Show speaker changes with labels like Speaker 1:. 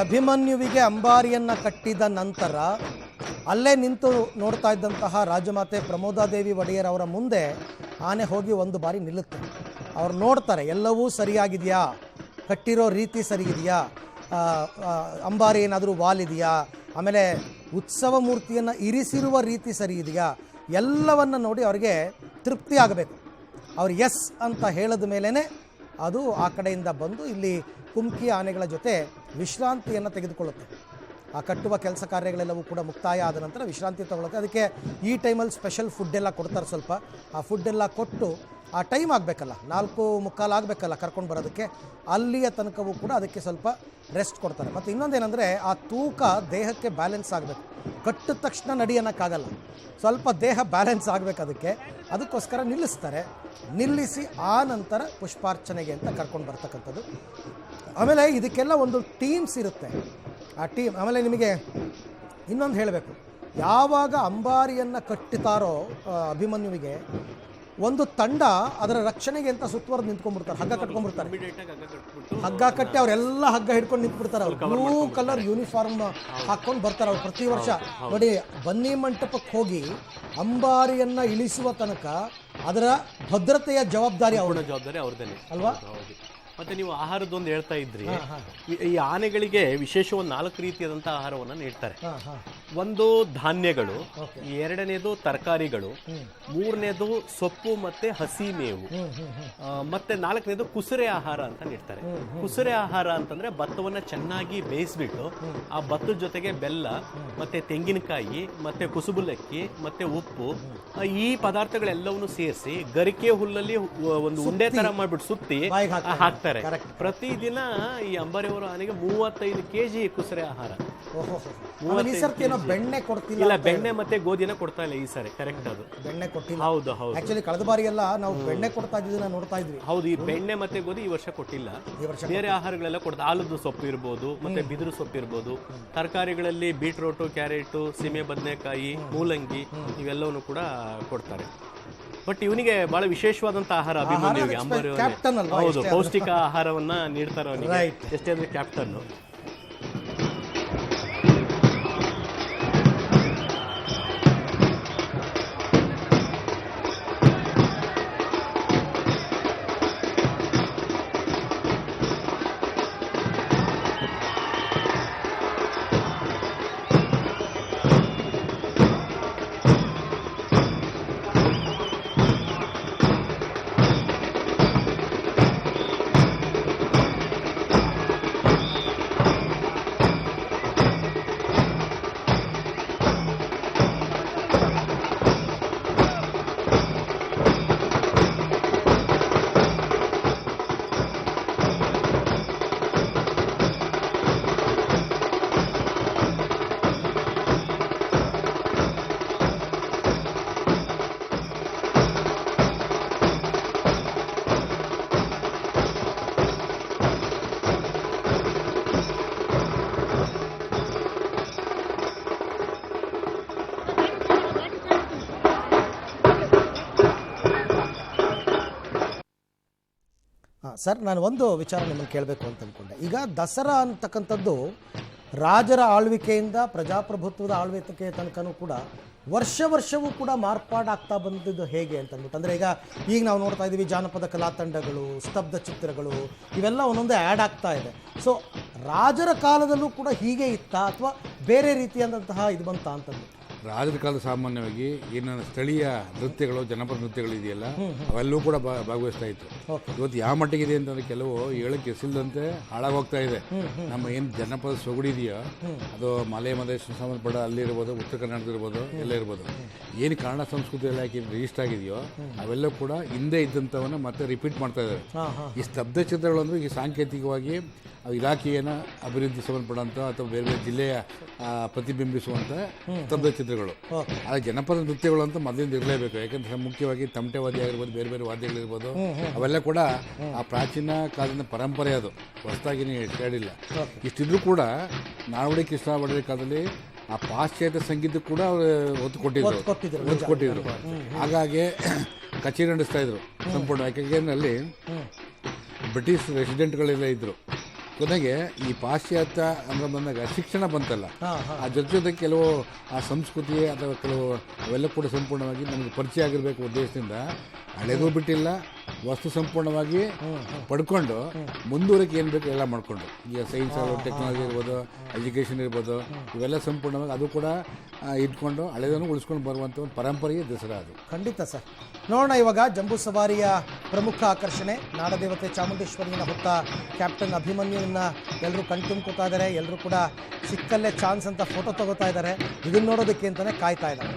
Speaker 1: ಅಭಿಮನ್ಯುವಿಗೆ ಅಂಬಾರಿಯನ್ನು ಕಟ್ಟಿದ ನಂತರ ಅಲ್ಲೇ ನಿಂತು ನೋಡ್ತಾ ಇದ್ದಂತಹ ರಾಜಮಾತೆ ಪ್ರಮೋದಾದೇವಿ ಒಡೆಯರ್ ಅವರ ಮುಂದೆ ಆನೆ ಹೋಗಿ ಒಂದು ಬಾರಿ ನಿಲ್ಲುತ್ತೆ. ಅವ್ರು ನೋಡ್ತಾರೆ ಎಲ್ಲವೂ ಸರಿಯಾಗಿದೆಯಾ, ಕಟ್ಟಿರೋ ರೀತಿ ಸರಿಗಿದೆಯಾ, ಅಂಬಾರಿ ಏನಾದರೂ ವಾಲಿದೆಯಾ, ಆಮೇಲೆ ಉತ್ಸವ ಮೂರ್ತಿಯನ್ನು ಇರಿಸಿರುವ ರೀತಿ ಸರಿ ಇದೆಯಾ, ಎಲ್ಲವನ್ನು ನೋಡಿ ಅವರಿಗೆ ತೃಪ್ತಿ ಆಗಬೇಕು. ಅವ್ರು ಎಸ್ ಅಂತ ಹೇಳಿದ ಮೇಲೇ ಅದು ಆ ಕಡೆಯಿಂದ ಬಂದು ಇಲ್ಲಿ ಕುಮ್ಕಿ ಆನೆಗಳ ಜೊತೆ ವಿಶ್ರಾಂತಿಯನ್ನು ತೆಗೆದುಕೊಳ್ಳುತ್ತೆ. ಆ ಕಟ್ಟುವ ಕೆಲಸ ಕಾರ್ಯಗಳೆಲ್ಲವೂ ಕೂಡ ಮುಕ್ತಾಯ ಆದ ನಂತರ ವಿಶ್ರಾಂತಿ ತಗೊಳುತ್ತೆ. ಅದಕ್ಕೆ ಈ ಟೈಮಲ್ಲಿ ಸ್ಪೆಷಲ್ ಫುಡ್ಡೆಲ್ಲ ಕೊಡ್ತಾರೆ. ಸ್ವಲ್ಪ ಆ ಫುಡ್ಡೆಲ್ಲ ಕೊಟ್ಟು ಆ ಟೈಮ್ ಆಗಬೇಕಲ್ಲ, 4:45 ಆಗಬೇಕಲ್ಲ ಕರ್ಕೊಂಡು ಬರೋದಕ್ಕೆ, ಅಲ್ಲಿಯ ತನಕವೂ ಕೂಡ ಅದಕ್ಕೆ ಸ್ವಲ್ಪ ರೆಸ್ಟ್ ಕೊಡ್ತಾರೆ. ಮತ್ತು ಇನ್ನೊಂದೇನೆಂದರೆ ಆ ತೂಕ ದೇಹಕ್ಕೆ ಬ್ಯಾಲೆನ್ಸ್ ಆಗಬೇಕು. ಕಟ್ಟಿದ ತಕ್ಷಣ ನಡಿ ಅನ್ನೋಕ್ಕಾಗಲ್ಲ, ಸ್ವಲ್ಪ ದೇಹ ಬ್ಯಾಲೆನ್ಸ್ ಆಗಬೇಕು. ಅದಕ್ಕೋಸ್ಕರ ನಿಲ್ಲಿಸ್ತಾರೆ. ನಿಲ್ಲಿಸಿ ಆ ನಂತರ ಪುಷ್ಪಾರ್ಚನೆಗೆ ಅಂತ ಕರ್ಕೊಂಡು ಬರ್ತಕ್ಕಂಥದ್ದು. ಆಮೇಲೆ ಇದಕ್ಕೆಲ್ಲ ಒಂದು ಟೀಮ್ಸ್ ಇರುತ್ತೆ. ಆ ಟೀಮ್ ಆಮೇಲೆ ನಿಮಗೆ ಇನ್ನೊಂದು ಹೇಳಬೇಕು, ಯಾವಾಗ ಅಂಬಾರಿಯನ್ನು ಕಟ್ಟುತ್ತಾರೋ ಅಭಿಮನ್ಯುವಿಗೆ ಒಂದು ತಂಡ ಅದರ ರಕ್ಷಣೆಗೆ ಅಂತ ಸುತ್ತುವರೆದು ನಿಂತ್ಕೊಂಡ್ಬಿಡ್ತಾರೆ, ಹಗ್ಗ ಕಟ್ಕೊಂಡ್ಬಿಡ್ತಾರೆ. ಹಗ್ಗ ಕಟ್ಟಿ ಅವರೆಲ್ಲ ಹಗ್ಗ ಹಿಡ್ಕೊಂಡು ನಿಂತ್ಬಿಡ್ತಾರೆ. ಅವ್ರು ಬ್ಲೂ ಕಲರ್ ಯೂನಿಫಾರ್ಮ್ ಹಾಕ್ಕೊಂಡು ಬರ್ತಾರೆ. ಅವ್ರು ಪ್ರತಿ ವರ್ಷ ನೋಡಿ ಬನ್ನಿ ಮಂಟಪಕ್ಕೆ ಹೋಗಿ ಅಂಬಾರಿಯನ್ನು ಇಳಿಸುವ ತನಕ ಅದರ ಭದ್ರತೆಯ ಜವಾಬ್ದಾರಿ
Speaker 2: ಅವ್ರದ್ದೇ
Speaker 1: ಅಲ್ವಾ.
Speaker 2: ಮತ್ತೆ ನೀವು ಆಹಾರದೊಂದು ಹೇಳ್ತಾ ಇದ್ರಿ, ಈ ಆನೆಗಳಿಗೆ ವಿಶೇಷ ಒಂದು 4 ರೀತಿಯಾದಂತಹ ಆಹಾರವನ್ನ ನೀಡ್ತಾರೆ. ಒಂದು ಧಾನ್ಯಗಳು, ಎರಡನೇದು ತರಕಾರಿಗಳು, ಮೂರನೇದು ಸೊಪ್ಪು ಮತ್ತೆ ಹಸಿ ಮೇವು, ಮತ್ತೆ 4ನೇದು ಕುಸುರೆ ಆಹಾರ ಅಂತ ನೀಡ್ತಾರೆ. ಕುಸುರೆ ಆಹಾರ ಅಂತಂದ್ರೆ ಭತ್ತವನ್ನ ಚೆನ್ನಾಗಿ ಬೇಯಿಸ್ಬಿಟ್ಟು ಆ ಭತ್ತದ ಜೊತೆಗೆ ಬೆಲ್ಲ ಮತ್ತೆ ತೆಂಗಿನಕಾಯಿ ಮತ್ತೆ ಕುಸುಬುಲಕ್ಕಿ ಮತ್ತೆ ಉಪ್ಪು ಈ ಪದಾರ್ಥಗಳೆಲ್ಲವನ್ನು ಸೇರಿಸಿ ಗರಿಕೆ ಹುಲ್ಲಲ್ಲಿ ಒಂದು ಉಂಡೆ ತರ ಮಾಡ್ಬಿಟ್ಟು ಸುತ್ತಿ ಹಾಕ್ತಾರೆ. ಪ್ರತಿದಿನ ಈ ಅಂಬಾರಿಯವರ ಆನೆಗೆ 35 kg ಕುಸರೆ ಆಹಾರ.
Speaker 1: ಬೆಣ್ಣೆ ಕೊಡ್ತಿಲ್ಲ,
Speaker 2: ಇಲ್ಲ ಬೆಣ್ಣೆ ಮತ್ತೆ ಗೋಧಿನ ಕೊಡ್ತಾ ಇಲ್ಲ ಈ ಸಾರಿ. ಕರೆಕ್ಟ್, ಅದು ಬೆಣ್ಣೆ ಕೊಟ್ಟಿಲ್ಲ. ಹೌದು ಹೌದು,
Speaker 1: ಆಕ್ಚುಲಿ ಕಳೆದ ಬಾರಿ ಎಲ್ಲ ನಾವು ಬೆಣ್ಣೆ ಕೊಡ್ತಾ ಇದ್ದಿದ್ದನ್ನ ನೋಡ್ತಾ ಇದ್ವಿ.
Speaker 2: ಹೌದು, ಈ ಬೆಣ್ಣೆ ಮತ್ತೆ ಗೋಧಿ ಈ ವರ್ಷ ಕೊಟ್ಟಿಲ್ಲ. ಬೇರೆ ಆಹಾರಗಳೆಲ್ಲ ಕೊಡ್ತಾರೆ. ಆಲದ ಸೊಪ್ಪು ಇರ್ಬೋದು, ಮತ್ತೆ ಬಿದಿರು ಸೊಪ್ಪು ಇರ್ಬೋದು. ತರಕಾರಿಗಳಲ್ಲಿ ಬೀಟ್ರೋಟು, ಕ್ಯಾರೆಟು, ಸೀಮೆ ಬದನೆಕಾಯಿ, ಮೂಲಂಗಿ ಇವೆಲ್ಲವನ್ನು ಕೂಡ ಕೊಡ್ತಾರೆ. ಬಟ್ ಇವನಿಗೆ ಬಹಳ ವಿಶೇಷವಾದಂತ ಆಹಾರ ಅಭಿಮನ್ಯುವಿಗೆ ಅಂಬಾರಿ. ಹೌದು, ಪೌಷ್ಟಿಕ ಆಹಾರವನ್ನ ನೀಡ್ತಾರೆ ಅವನಿಗೆ. ಎಷ್ಟೇ ಅಂದ್ರೆ ಕ್ಯಾಪ್ಟನ್.
Speaker 1: ಸರ್, ನಾನು ಒಂದು ವಿಚಾರ ನಿಮ್ಮನ್ನು ಕೇಳಬೇಕು ಅಂತ ಅಂದ್ಕೊಂಡೆ. ಈಗ ದಸರಾ ಅಂತಕ್ಕಂಥದ್ದು ರಾಜರ ಆಳ್ವಿಕೆಯಿಂದ ಪ್ರಜಾಪ್ರಭುತ್ವದ ಆಳ್ವಿಕೆ ತನಕನೂ ಕೂಡ ವರ್ಷವೂ ಕೂಡ ಮಾರ್ಪಾಡಾಗ್ತಾ ಬಂದಿದ್ದು ಹೇಗೆ ಅಂತ ಅಂದ್ಬಿಟ್ಟು. ಅಂದರೆ ಈಗ ನಾವು ನೋಡ್ತಾ ಇದ್ದೀವಿ ಜಾನಪದ ಕಲಾ ತಂಡಗಳು, ಸ್ತಬ್ಧ ಚಿತ್ರಗಳು, ಇವೆಲ್ಲ ಒಂದೊಂದೇ ಆ್ಯಡ್ ಆಗ್ತಾ ಇದೆ. ಸೊ ರಾಜರ ಕಾಲದಲ್ಲೂ ಕೂಡ ಹೀಗೆ ಇತ್ತಾ ಅಥವಾ ಬೇರೆ ರೀತಿಯಾದಂತಹ ಇದು ಬಂತ ಅಂತಂದು?
Speaker 3: ರಾಜರ ಕಾಲದ ಸಾಮಾನ್ಯವಾಗಿ ಏನು ಸ್ಥಳೀಯ ನೃತ್ಯಗಳು, ಜನಪದ ನೃತ್ಯಗಳು ಇದೆಯಲ್ಲ ಅವೆಲ್ಲವೂ ಕೂಡ ಭಾಗವಹಿಸ್ತಾ ಇತ್ತು. ಇವತ್ತು ಯಾವ ಮಟ್ಟಿಗಿದೆ ಅಂತಂದ್ರೆ ಕೆಲವು ಹೇಳಕ್ಕೆ ಎಸಿಲ್ದಂತೆ ಹಾಳಾಗೋಗ್ತಾ ಇದೆ. ನಮ್ಮ ಏನು ಜನಪದ ಸೊಗಡು ಇದೆಯೋ ಅದು ಮಲೆ ಮಹದೇಶ್ವರ ಸಂಬಂಧಪಟ್ಟ ಅಲ್ಲಿರ್ಬೋದು, ಉತ್ತರ ಕರ್ನಾಟಕ ಇರ್ಬೋದು, ಎಲ್ಲ ಇರ್ಬೋದು. ಏನು ಕನ್ನಡ ಸಂಸ್ಕೃತಿ ಇಲಾಖೆ ರಿಜಿಸ್ಟರ್ ಆಗಿದೆಯೋ ಅವೆಲ್ಲ ಕೂಡ ಹಿಂದೆ ಇದ್ದಂಥವನ್ನ ಮತ್ತೆ ರಿಪೀಟ್ ಮಾಡ್ತಾ ಇದ್ದಾರೆ. ಈ ಸ್ತಬ್ಧ ಚಿತ್ರಗಳು ಅಂದರೆ ಈ ಸಾಂಕೇತಿಕವಾಗಿ ಇಲಾಖೆಯನ್ನು ಅಭಿವೃದ್ಧಿ ಸಂಬಂಧಪಟ್ಟಂಥ ಅಥವಾ ಬೇರೆ ಬೇರೆ ಜಿಲ್ಲೆಯ ಪ್ರತಿಬಿಂಬಿಸುವಂಥ ಸ್ತಬ್ಧ ಚಿತ್ರಗಳು. ಆದರೆ ಜನಪದ ನೃತ್ಯಗಳು ಅಂತ ಮೊದಲಿಂದ ಇರಲೇಬೇಕು. ಯಾಕಂದರೆ ಮುಖ್ಯವಾಗಿ ತಮಟೆ ವಾದ್ಯ ಆಗಿರ್ಬೋದು, ಬೇರೆ ಬೇರೆ ವಾದ್ಯಗಳಿರ್ಬೋದು, ಅವೆಲ್ಲ ಕೂಡ ಆ ಪ್ರಾಚೀನ ಕಾಲದಿಂದ ಪರಂಪರೆ. ಅದು ಹೊಸದಾಗಿ ಹೇಳಿಲ್ಲ. ಇಷ್ಟಿದ್ರೂ ಕೂಡ ನಾಲ್ವಡಿ ಕೃಷ್ಣ ಒಡೆಯರ್ ಕಾಲದಲ್ಲಿ ಆ ಪಾಶ್ಚಾತ್ಯ ಸಂಗೀತ ಕೂಡ ಅವರು ಒತ್ತು ಕೊಟ್ಟಿದ್ರು. ಹಾಗಾಗಿ ಕಚೇರಿ ನಡೆಸ್ತಾ ಇದ್ರು ಸಂಪೂರ್ಣ. ಯಾಕೆಂದ್ರೆ ಅಲ್ಲಿ ಬ್ರಿಟಿಷ್ ರೆಸಿಡೆಂಟ್ಗಳೆಲ್ಲ ಇದ್ದರು. ಕೊನೆಗೆ ಈ ಪಾಶ್ಚಾತ್ಯ ಅಂದ್ರೆ ಬಂದಾಗ ಶಿಕ್ಷಣ ಬಂತಲ್ಲ, ಆ ಜೊತೆ ಕೆಲವು ಆ ಸಂಸ್ಕೃತಿ ಅಥವಾ ಕೆಲವು ಅವೆಲ್ಲ ಕೂಡ ಸಂಪೂರ್ಣವಾಗಿ ನಮಗೆ ಪರಿಚಯ ಆಗಿರಬೇಕು ಉದ್ದೇಶದಿಂದ ಹಳೆದು ಬಿಟ್ಟಿಲ್ಲ, ವಸ್ತು ಸಂಪೂರ್ಣವಾಗಿ ಪಡ್ಕೊಂಡು ಮುಂದುವರೆಕೆ ಏನು ಬೇಕು ಎಲ್ಲ ಮಾಡಿಕೊಂಡು, ಈಗ ಸೈನ್ಸ್ ಟೆಕ್ನಾಲಜಿ ಇರ್ಬೋದು, ಎಜುಕೇಷನ್ ಇರ್ಬೋದು, ಇವೆಲ್ಲ ಸಂಪೂರ್ಣವಾಗಿ ಅದು ಕೂಡ ಇಟ್ಕೊಂಡು ಹಳೆದನ್ನು ಉಳಿಸ್ಕೊಂಡು ಬರುವಂಥ ಒಂದು ಪರಂಪರೆಯೇ ದಸರಾ ಅದು.
Speaker 1: ಖಂಡಿತ ಸರ್. ನೋಡೋಣ ಇವಾಗ ಜಂಬೂ ಸವಾರಿಯ ಪ್ರಮುಖ ಆಕರ್ಷಣೆ ನಾಡದೇವತೆ ಚಾಮುಂಡೇಶ್ವರಿಯನ್ನು ಹೊತ್ತ ಕ್ಯಾಪ್ಟನ್ ಅಭಿಮನ್ಯುವನ್ನ ಎಲ್ಲರೂ ಕಣ್ತುಂಬ್ಕೋತಾ ಇದ್ದಾರೆ. ಎಲ್ಲರೂ ಕೂಡ ಸಿಕ್ಕಲ್ಲೇ ಚಾನ್ಸ್ ಅಂತ ಫೋಟೋ ತಗೋತಾ ಇದ್ದಾರೆ. ಇದನ್ನ ನೋಡೋದಕ್ಕೆ ಅಂತಲೇ ಕಾಯ್ತಾ ಇದ್ದಾರೆ.